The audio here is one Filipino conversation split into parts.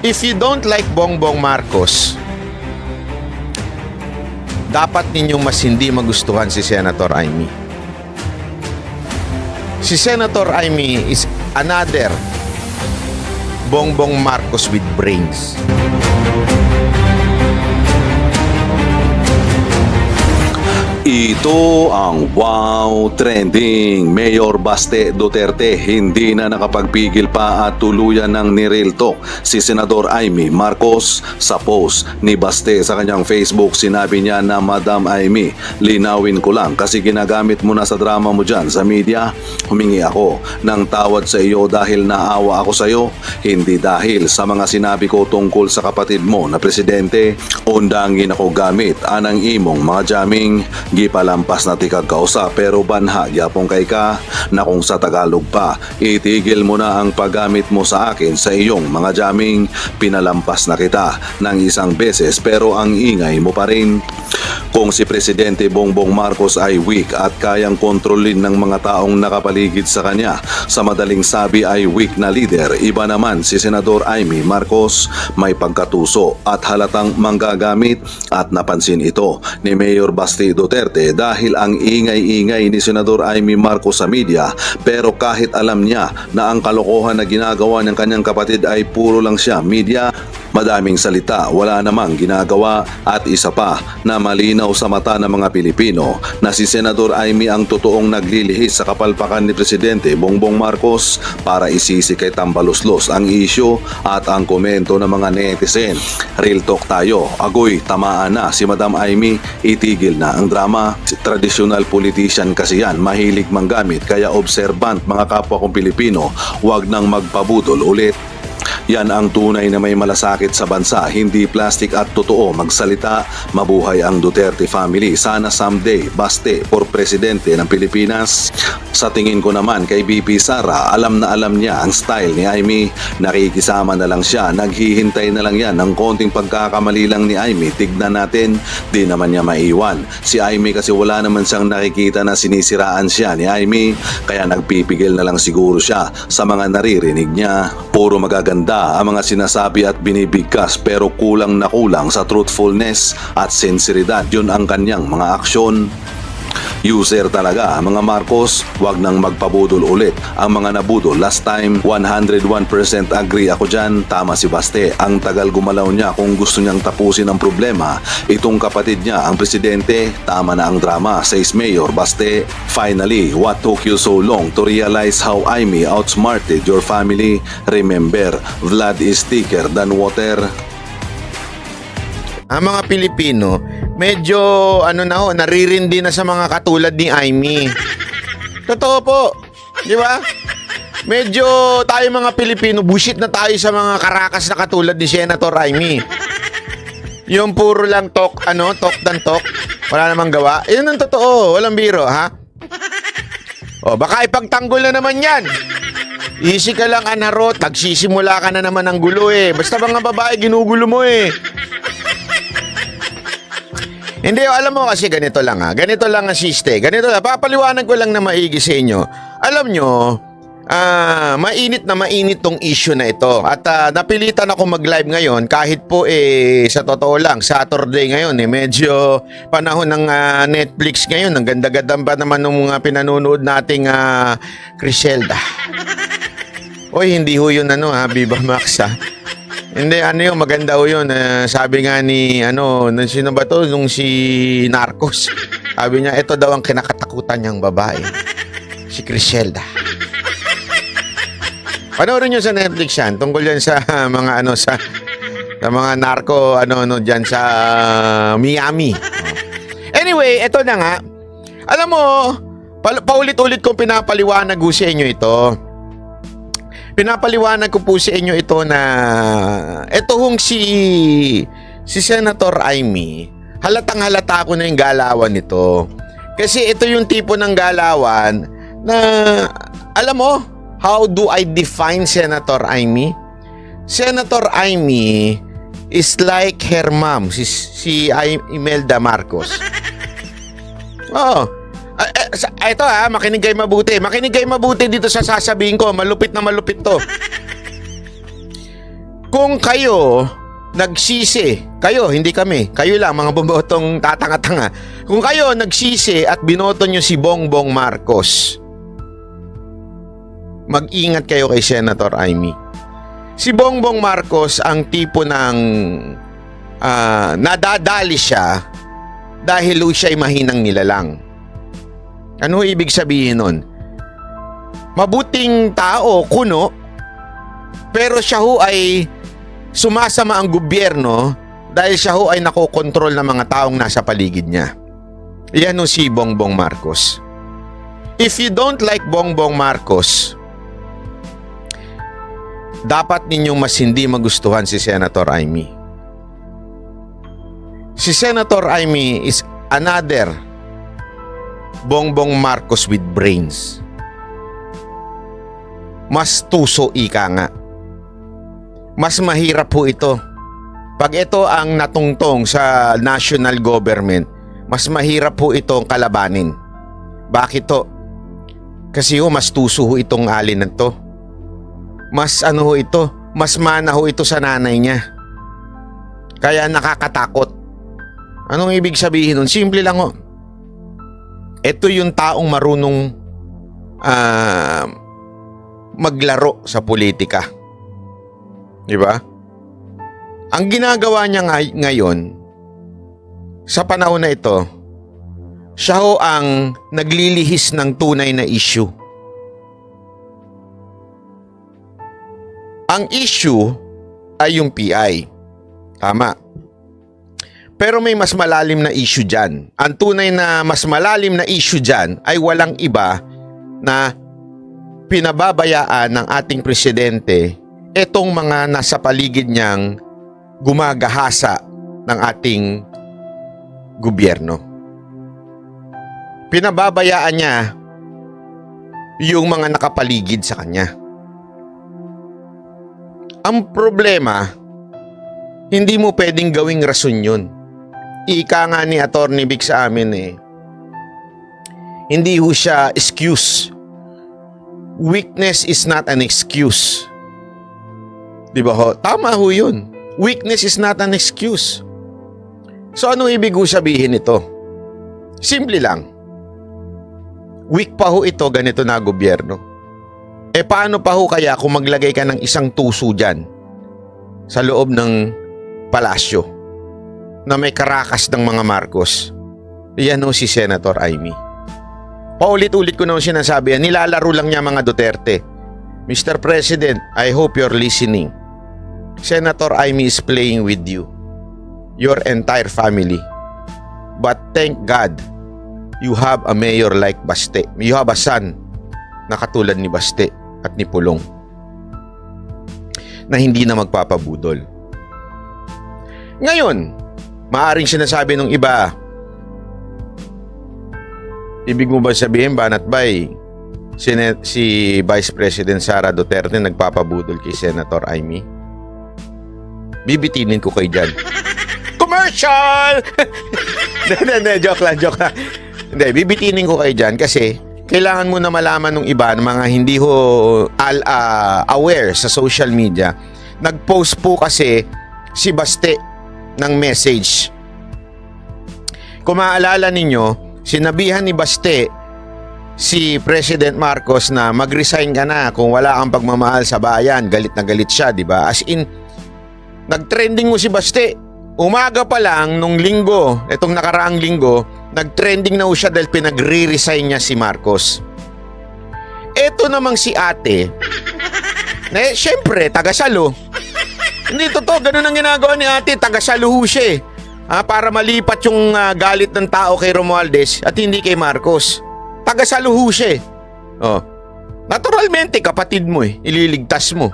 If you don't like Bongbong Marcos, dapat ninyong mas hindi magustuhan si Senator Amy. Si Senator Amy is another Bongbong Marcos with brains. Ito ang Wow Trending. Mayor Baste Duterte hindi na nakapagpigil pa at tuluyan ng ni-real talk si Senador Amy Marcos. Sa post ni Baste sa kanyang Facebook, sinabi niya na, Madam Amy, linawin ko lang kasi ginagamit mo na sa drama mo dyan sa media. Humingi ako ng tawad sa iyo dahil naawa ako sa iyo, hindi dahil sa mga sinabi ko tungkol sa kapatid mo na presidente. Undangin ako gamit anang imong mga jamming. Gipalampas na ti kagkausa pero banha yapong kay ka na kung sa Tagalog pa, itigil mo na ang paggamit mo sa akin sa iyong mga jamming. Pinalampas na kita ng isang beses pero ang ingay mo pa rin. Kung si Presidente Bongbong Marcos ay weak at kayang kontrolin ng mga taong nakapaligid sa kanya, sa madaling sabi ay weak na leader, iba naman si Senador Amy Marcos, may pagkatuso at halatang manggagamit, at napansin ito ni Mayor Baste Duterte dahil ang ingay-ingay ni Senador Amy Marcos sa media, pero kahit alam niya na ang kalokohan na ginagawa ng kanyang kapatid ay puro lang siya media, madaming salita, wala namang ginagawa. At isa pa na malinaw sa mata ng mga Pilipino na si Senador Amy ang totoong naglilihis sa kapalpakan ni Presidente Bongbong Marcos para isisi kay tambaluslos ang isyu at ang komento ng mga netizen. Real talk tayo, agoy tamaan na si Madam Amy, itigil na ang drama. Traditional politician kasi yan, mahilig manggamit, kaya observant mga kapwa kong Pilipino, wag nang magpabudol ulit. Yan ang tunay na may malasakit sa bansa, hindi plastic at totoo magsalita. Mabuhay ang Duterte family. Sana someday Baste for presidente ng Pilipinas. Sa tingin ko naman kay BP Sara, alam na alam niya ang style ni Amy. Nakikisama na lang siya, naghihintay na lang yan ng konting pagkakamali lang ni Amy. Tignan natin, di naman niya maiwan. Si Amy kasi wala naman siyang nakikita na sinisiraan siya ni Amy, kaya nagpipigil na lang siguro siya sa mga naririnig niya. Puro magaganda ang mga sinasabi at binibigkas pero kulang na kulang sa truthfulness at sinseridad. Yun ang kanyang mga aksyon. User talaga mga Marcos, wag nang magpabudol ulit ang mga nabudol last time. 101% agree ako dyan, tama si Baste, ang tagal gumalaw niya. Kung gusto niyang tapusin ang problema, itong kapatid niya ang presidente, tama na ang drama, says Mayor Baste. Finally, what took you so long to realize how Amy outsmarted your family? Remember, blood is thicker than water. Ang mga Pilipino, medyo naririndi na sa mga katulad ni Amy. Totoo po, di ba? Medyo tayo mga Pilipino, bullshit na tayo sa mga karakas na katulad ni Senator Amy. Yung puro lang talk dan talk, wala namang gawa. Yun ang totoo, walang biro, ha? O, baka ipagtanggol na naman yan. Easy ka lang, Anarot, nagsisimula ka na naman ng gulo eh. Basta mga babae, ginugulo mo eh. Hindi, alam mo kasi ganito lang Ganito lang ang siste. Ganito lang. Papaliwanag ko lang na maigi sa inyo. Alam nyo, mainit na mainit tong issue na ito. At napilitan ako mag-live ngayon kahit po sa totoo lang, Saturday ngayon medyo panahon ng Netflix ngayon. Ang ganda-ganda pa naman ng mga pinanonood nating Criselda. Oy, hindi ho yun Viva Max Hindi, yun, maganda ho yun. Sabi nga ni, sino ba to? Nung si Narcos. Sabi niya, ito daw ang kinakatakutan niyang babae. Si Criselda. Panoorin niyo sa Netflix yan. Tungkol yan sa mga, sa mga narco, dyan sa Miami. Anyway, ito na nga. Alam mo, paulit-ulit kong pinapaliwanag ho sa inyo ito. Pinapaliwanag ko po sa inyo ito na ito hong si Senator Amy, halatang halata ko na yung galawan nito. Kasi ito yung tipo ng galawan na, alam mo, how do I define Senator Amy? Senator Amy is like her mom, si Imelda Marcos. Oh. Ito makinig kayo mabuti. Makinig kayo mabuti dito sa sasabihin ko. Malupit na malupit to. Kung kayo nagsisi, kayo, hindi kami, kayo lang, mga bobotong tatanga-tanga. Kung kayo nagsisi at binoto nyo si Bongbong Marcos, mag-ingat kayo kay Senator Amy. Si Bongbong Marcos ang tipo ng nadadali siya dahil siya'y mahinang nilalang. Ano ibig sabihin nun? Mabuting tao, kuno, pero siya ho ay sumasama ang gobyerno dahil siya ho ay nakokontrol ng mga taong nasa paligid niya. Yan ho si Bongbong Marcos. If you don't like Bongbong Marcos, dapat ninyong mas hindi magustuhan si Senator Amy. Si Senator Amy is another Bongbong Marcos with brains. Mas tuso ika nga. Mas mahirap po ito. Pag ito ang natungtong sa national government, mas mahirap po itong kalabanin. Bakit to? Kasi mas tuso ho itong alin na to. Mas ito, mas mana ho ito sa nanay niya. Kaya nakakatakot. Anong ibig sabihin nun? Simple lang ho. Ito yung taong marunong maglaro sa politika. Di ba? Ang ginagawa niya ngayon, sa panahon na ito, siya ho ang naglilihis ng tunay na issue. Ang issue ay yung PI. Tama. Pero may mas malalim na issue dyan. Ang tunay na mas malalim na issue dyan ay walang iba na pinababayaan ng ating presidente etong mga nasa paligid niyang gumagahasa ng ating gobyerno. Pinababayaan niya yung mga nakapaligid sa kanya. Ang problema, hindi mo pwedeng gawing rason yun. Ika nga ni Atty. Vic sa amin hindi ho siya excuse. Weakness is not an excuse. Di ba ho? Tama ho yun. Weakness is not an excuse. So ano ibig ho sabihin ito? Simple lang. Weak pa ho ito, ganito na gobyerno. Paano pa ho kaya kung maglagay ka ng isang tuso dyan sa loob ng palasyo na may karakas ng mga Marcos? Yan ho si Senator Amy. Paulit-ulit ko na sinasabi yan, nilalaro lang niya mga Duterte. Mr. President, I hope you're listening. Senator Amy is playing with you, your entire family. But thank God, you have a mayor like Baste. You have a son na katulad ni Baste at ni Pulong na hindi na magpapabudol. Ngayon, maaring sinasabi ng iba, ibig mo ba sabihin, Banat Bay, si Vice President Sara Duterte nagpapabudol kay Senator Amy? Bibitinin ko kayo dyan. Commercial! Joke lang. Hindi, bibitinin ko kayo dyan kasi kailangan mo na malaman ng iba, ng mga hindi ho aware sa social media. Nag-post po kasi si Baste ng message. Kung maaalala ninyo, sinabihan ni Baste si President Marcos na mag-resign ka na kung wala kang pagmamahal sa bayan. Galit na galit siya, di ba? As in, nag-trending mo si Baste. Umaga pa lang nung linggo, itong nakaraang linggo, nag-trending na siya dahil pinagre-resign niya si Marcos. Eto namang si ate, syempre, taga-salo. Hindi totoo, ganun ang ginagawa ni ate, taga-salo siya para malipat yung galit ng tao kay Romualdez at hindi kay Marcos. Taga-salo siya Naturalmente, kapatid mo ililigtas mo.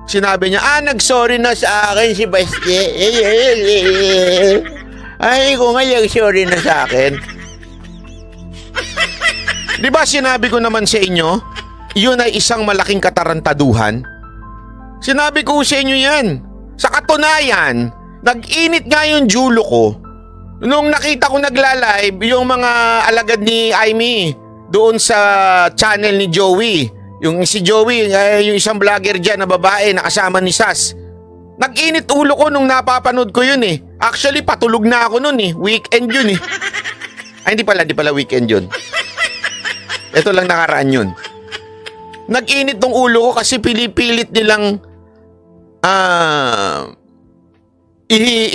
Sinabi niya, nag-sorry na sa akin si Baste. Ay, kung nga sorry na sa akin. Di ba sinabi ko naman sa inyo, yun ay isang malaking katarantaduhan? Sinabi ko sa inyo yan. Sa katunayan, nag-init nga yung julo ko nung nakita ko nagla-live yung mga alagad ni Amy doon sa channel ni Joey. Yung si Joey, yung isang vlogger dyan na babae na kasama ni Sas. Nag-init ulo ko nung napapanood ko yun eh. Actually, patulog na ako nun eh. Weekend yun eh. Ay, hindi pala weekend yun. Ito lang nakaraan yun. Nag-init tong ulo ko kasi pinipilit nilang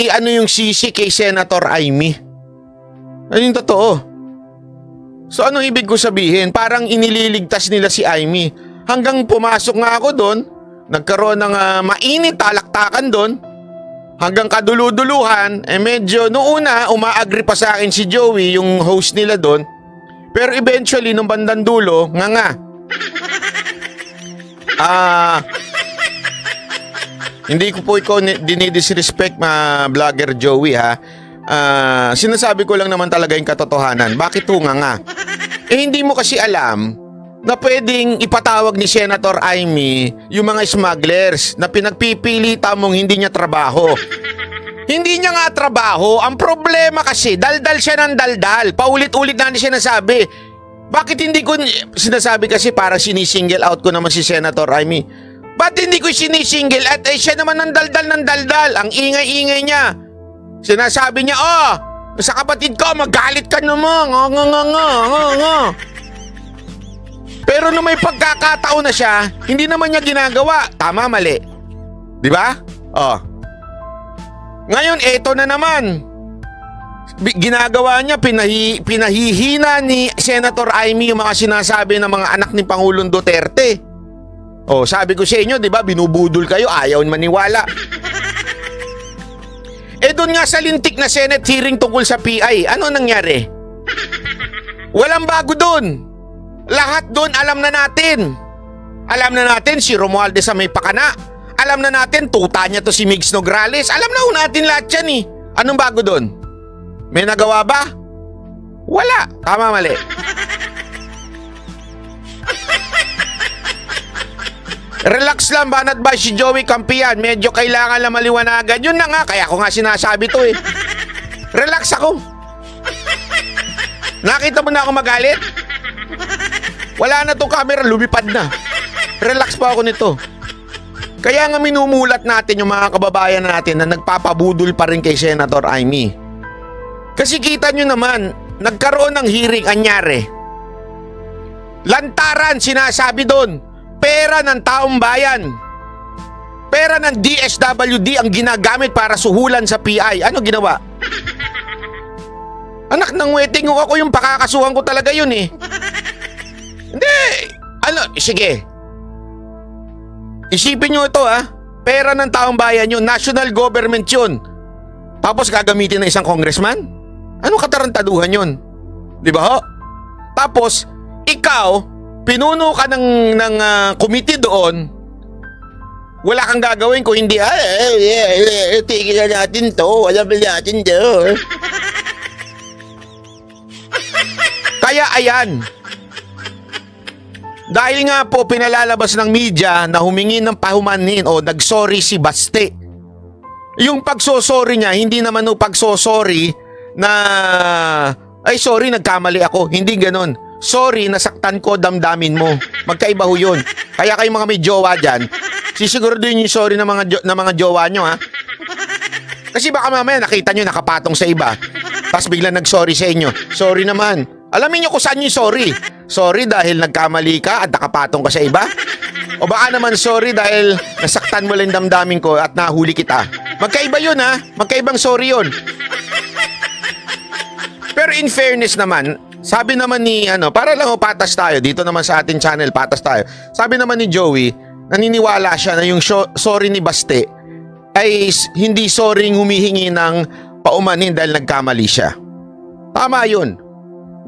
ano yung sisi kay Senator Amy. Ano yung totoo? So anong ibig ko sabihin? Parang inililigtas nila si Amy. Hanggang pumasok nga ako doon, nagkaroon ng mainit talaktakan doon. Hanggang kaduluduluhan, medyo noong una umaagree pa sa akin si Joey, yung host nila doon. Pero eventually, nung bandang dulo, hindi ko po ikaw dinidisrespect vlogger Joey ha. Sinasabi ko lang naman talaga yung katotohanan. Bakit nga? Hindi mo kasi alam na pwedeng ipatawag ni Senator Amy yung mga smugglers na pinagpipilita mong hindi niya trabaho. Hindi niya nga trabaho. Ang problema kasi, daldal siya ng daldal. Paulit-ulit na siya nasabi. Bakit hindi ko sinasabi kasi para sinisingle out ko naman si Senator Amy? Ba't hindi ko sinisingle at siya naman ng daldal? Ang ingay-ingay niya. Sinasabi niya, sa kapatid ko, magalit ka naman. Nga. Pero nung may pagkakataon na siya, hindi naman niya ginagawa. Tama, mali. Di ba? Ngayon, eto na naman. Ginagawa niya, pinahihina ni Senator Amy yung mga sinasabi ng mga anak ni Pangulong Duterte. Sabi ko sa inyo, di ba, binubudol kayo, ayaw maniwala. Doon nga sa lintik na Senate hearing tungkol sa PI, ano nangyari? Walang bago doon. Lahat doon alam na natin. Alam na natin si Romualdez sa may pakana. Alam na natin tuta niya to si Migs Nograles. Alam na natin lahat yan eh. Anong bago doon? May nagawa ba? Wala. Tama, mali. Relax lang, banat ba si Joey Campian? Medyo kailangan lang maliwanagan. Yun na nga, kaya ko nga sinasabi to eh. Relax ako. Nakita mo na ako magalit? Wala na tong camera, lumipad na. Relax pa ako nito. Kaya nga minumulat natin yung mga kababayan natin na nagpapabudol pa rin kay Senator Amy. Kasi kita nyo naman, nagkaroon ng hearing, anyari. Lantaran, sinasabi doon. Pera ng taong bayan. Pera ng DSWD ang ginagamit para suhulan sa PI. Ano ginawa? Anak ng wedding ako yung pakakasuhan ko talaga yun eh. Hindi. Sige. Isipin nyo ito Pera ng taong bayan yun. National government yun. Tapos gagamitin ng isang congressman? Ano katarantaduhan yun? Di ba ho? Tapos, ikaw, pinuno ka ng committee doon, wala kang gagawin kung hindi, tigil na natin to, alam na natin to. Kaya ayan, dahil nga po pinalalabas ng media na humingi ng pahumanhin o nagsorry si Baste. Yung pagsosorry niya, hindi naman pagsosorry na, sorry, nagkamali ako. Hindi ganon. Sorry, nasaktan ko damdamin mo. Magkaiba ho yun. Kaya kayo mga may jowa dyan, sisiguraduhin yung sorry ng mga jowa nyo Kasi baka mamaya nakita nyo nakapatong sa iba. Tapos biglang nag-sorry sa inyo. Sorry naman. Alamin nyo kung saan yung sorry. Sorry dahil nagkamali ka at nakapatong ka sa iba? O baka naman sorry dahil nasaktan mo lang damdamin ko at nahuli kita. Magkaiba yun Magkaibang sorry yun. Pero in fairness naman, sabi naman ni para lang patas tayo dito naman sa ating channel, patas tayo. Sabi naman ni Joey, naniniwala siya na yung sorry ni Baste ay hindi sorry humihingi ng paumanhin dahil nagkamali siya. Tama yun.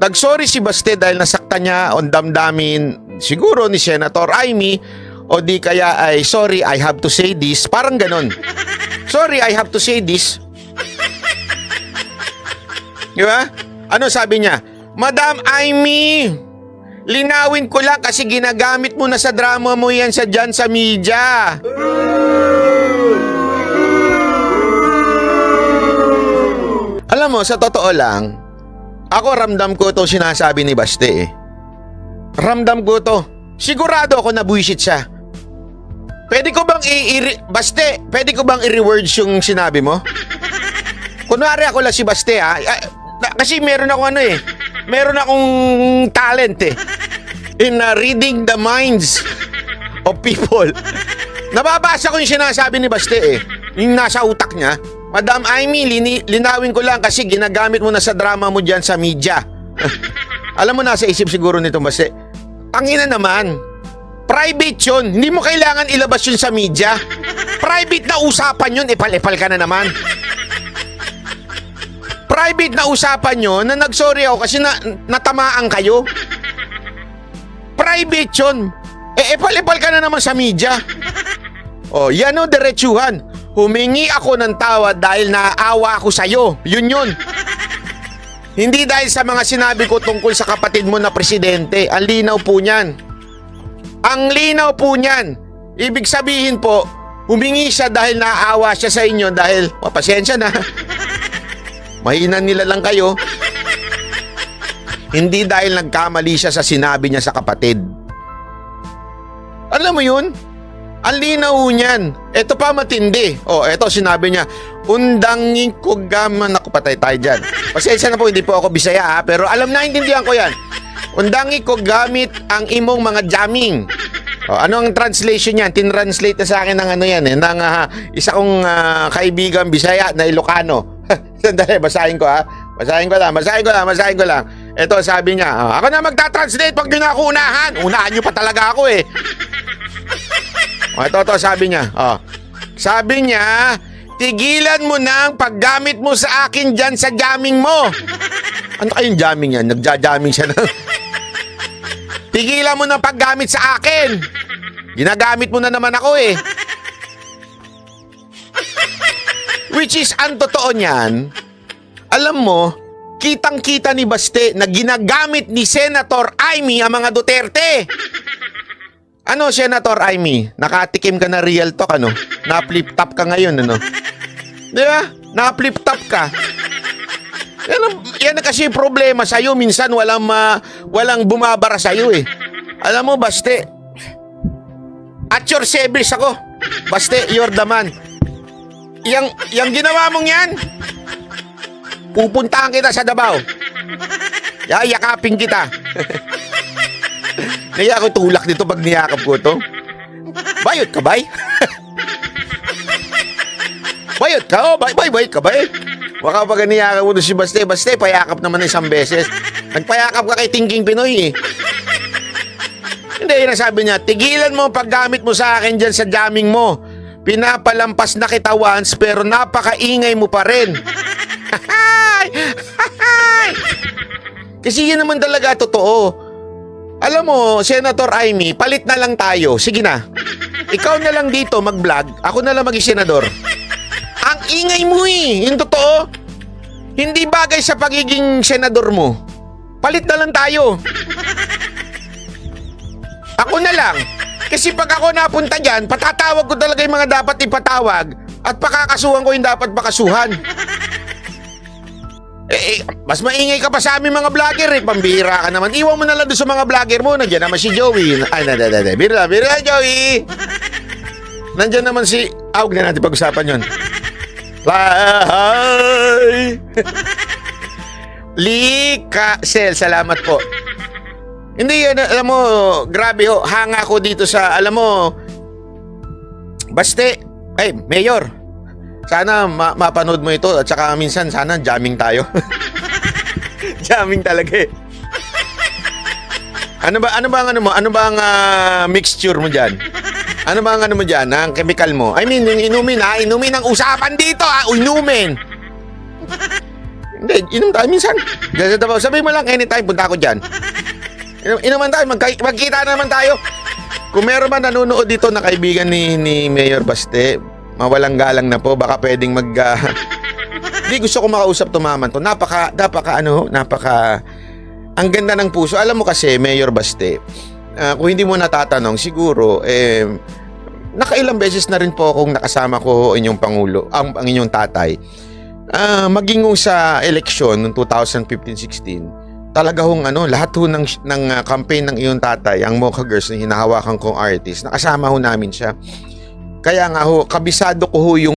Nagsorry si Baste dahil nasaktan niya on damdamin siguro ni Senator Amy o di kaya ay sorry I have to say this, parang ganon. Sorry I have to say this. Di ba? Ano sabi niya? Madam Amy, linawin ko lang kasi ginagamit mo na sa drama mo yan dyan sa media. Alam mo, sa totoo lang, ako ramdam ko to sinasabi ni Baste Ramdam ko to. Sigurado ako na buwisit siya. Pwede ko bang Baste, pwede ko bang i-rewords yung sinabi mo? Kunwari ako lang si Baste, ha? Kasi meron akong meron akong talent in reading the minds of people. Nababasa ko yung sinasabi ni Baste yung nasa utak niya. Madam Amy, linawin ko lang kasi ginagamit mo na sa drama mo dyan sa media. Alam mo, nasa isip siguro nito Baste, tangina naman, private yun, hindi mo kailangan ilabas yun sa media. Private na usapan yun, ipal-ipal ka na naman. Private na usapan nyo na nagsorry ako kasi natamaan kayo. Private yun. Ipal-ipal ka na naman sa media. Yan o, diretsuhan. Humingi ako ng tawad dahil naaawa ako sa'yo. Yun. Hindi dahil sa mga sinabi ko tungkol sa kapatid mo na presidente. Ang linaw po niyan. Ang linaw po niyan. Ibig sabihin po, humingi siya dahil naaawa siya sa inyo dahil, pasensya na. Mahinan nila lang kayo. Hindi dahil nagkamali siya sa sinabi niya sa kapatid. Alam mo yun? Ang linaw niyan. Ito pa matindi. Ito sinabi niya, undangin ko gaman. Naku, patay tayo dyan. Pasensya na po, hindi po ako Bisaya pero alam na, intindihan ko yan. Undangin ko gamit ang imong mga jamming. Ano ang translation niyan? Tinranslate na sa akin ng ng isa kong kaibigan Bisaya na Ilocano. Sandali, basahin ko Basahin ko lang. Ito, sabi niya, ako na magta-translate pag yun ako unahan. Unahan niyo pa talaga ako Ito, sabi niya. Sabi niya, tigilan mo na ang paggamit mo sa akin dyan sa jamming mo. Ano kayong jamming yan? Nagja-jamming siya na. Tigilan mo na ang paggamit sa akin. Ginagamit mo na naman ako Which is, ang totoo niyan, alam mo, kitang-kita ni Baste na ginagamit ni Senator Amy ang mga Duterte. Ano, Senator Amy? Nakatikim ka na real talk, Na-flip top ka ngayon, Di ba? Na-flip top ka. Yan kasi yung problema sa'yo. Minsan walang bumabara sa'yo Alam mo, Baste, at your service ako. Baste, you're the man. Yang ginawa mong yan, pupuntahan kita sa Davao. Yakapin kita. Kaya ako tulak dito pag niyakap ko to. Bayot ka, bay? Bayot ka, bayot ka, bay? Baka pag niyakap mo to si Baste, payakap naman isang beses. Nagpayakap ka kay Thinking Pinoy Hindi, nasabi niya, tigilan mo ang paggamit mo sa akin dyan sa jamming mo. Pinapalampas na kita once pero napakaingay mo pa rin. Kasi yun naman talaga totoo. Alam mo, Senator Amy, palit na lang tayo. Sige na. Ikaw na lang dito mag-vlog, ako na lang maging senador. Ang ingay mo yung totoo. Hindi bagay sa pagiging senador mo. Palit na lang tayo. Ako na lang. Kasi pag ako napunta dyan, patatawag ko talaga yung mga dapat ipatawag at pakakasuhan ko yung dapat pakasuhan. Mas maingay ka pa sa aming mga vlogger Pambihira ka naman. Iwan mo na lang doon sa mga vlogger mo. Nandiyan naman si Joey. Bira, Joey. Nandiyan naman si... Huwag na natin pag-usapan yun. Fly! Lika Sel, salamat po. Hindi, alam mo, grabe hanga ko dito sa, alam mo, Baste, Mayor, sana mapanood mo ito at saka minsan sana jamming tayo. Jamming talaga Ano bang mixture mo diyan? Ano bang mo diyan, ang chemical mo? I mean, yung inumin ang usapan dito inumin. Hindi, inom tayo minsan. Sabi mo lang anytime punta ako diyan. Inuman tayo, magkita naman tayo. Kung meron man nanonood dito na kaibigan ni Mayor Baste, mawalang galang na po, baka pwedeng Hindi, gusto ko makausap tumaman to. Napaka ang ganda ng puso. Alam mo kasi, Mayor Baste, kung hindi mo natatanong, siguro nakailang beses na rin po akong nakasama ko inyong Pangulo, ang inyong tatay. Maging sa eleksyon noong 2015-16, talaga lahat ng campaign ng iyong tatay, ang Mocha Girls na hinahawakan kong artist, nakasama namin siya. Kaya nga ho, kabisado ko ho yung